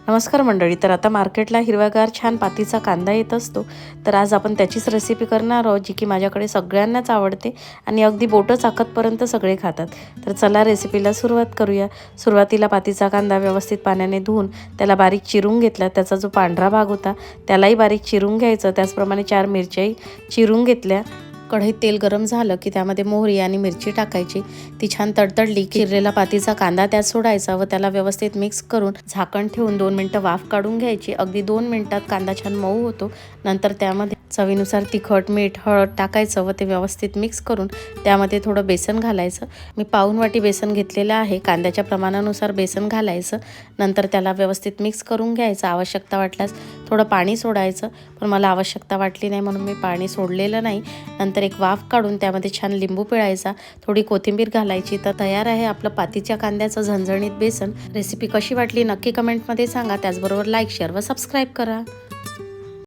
नमस्कार मंडळी. तर आता मार्केटला हिरवागार छान पातीचा कांदा येत असतो. तर आज आपण त्याचीच रेसिपी करणार आहोत, जी की माझ्याकडे सगळ्यांनाच आवडते आणि अगदी बोटं चाकतपर्यंत सगळे खातात. तर चला रेसिपीला सुरुवात करूया. सुरुवातीला पातीचा कांदा व्यवस्थित पाण्याने धुवून त्याला बारीक चिरून घेतला. त्याचा जो पांढरा भाग होता त्यालाही बारीक चिरून घ्यायचं. त्याचप्रमाणे 4 मिरच्याही चिरून घेतल्या. कढईत तेल गरम झालं की त्यामध्ये मोहरी आणि मिरची टाकायची. ती छान तडतडली की चिरलेला पातीचा कांदा त्यात सोडायचा व त्याला व्यवस्थित मिक्स करून झाकण ठेवून 2 मिनिटं वाफ काढून घ्यायची. अगदी 2 मिनिटात कांदा छान मऊ होतो. नंतर त्यामध्ये चवीनुसार तिखट, मीठ, हळद टाकायचं व ते व्यवस्थित मिक्स करून त्यामध्ये थोडं बेसन घालायचं. मी पाऊण वाटी बेसन घेतलेलं आहे. कांद्याच्या प्रमाणानुसार बेसन घालायचं. नंतर त्याला व्यवस्थित मिक्स करून घ्यायचं. आवश्यकता वाटल्यास थोडं पाणी सोडायचं, पण मला आवश्यकता वाटली नाही म्हणून मी पाणी सोडलेलं नाही. नंतर एक वाफ काढून त्यामध्ये छान लिंबू पिळायचा, थोडी कोथिंबीर घालायची. तर तयार आहे आपलं पातीच्या कांद्याचं झणझणीत बेसन. रेसिपी कशी वाटली नक्की कमेंटमध्ये सांगा. त्याचबरोबर लाईक, शेअर व सबस्क्राईब करा.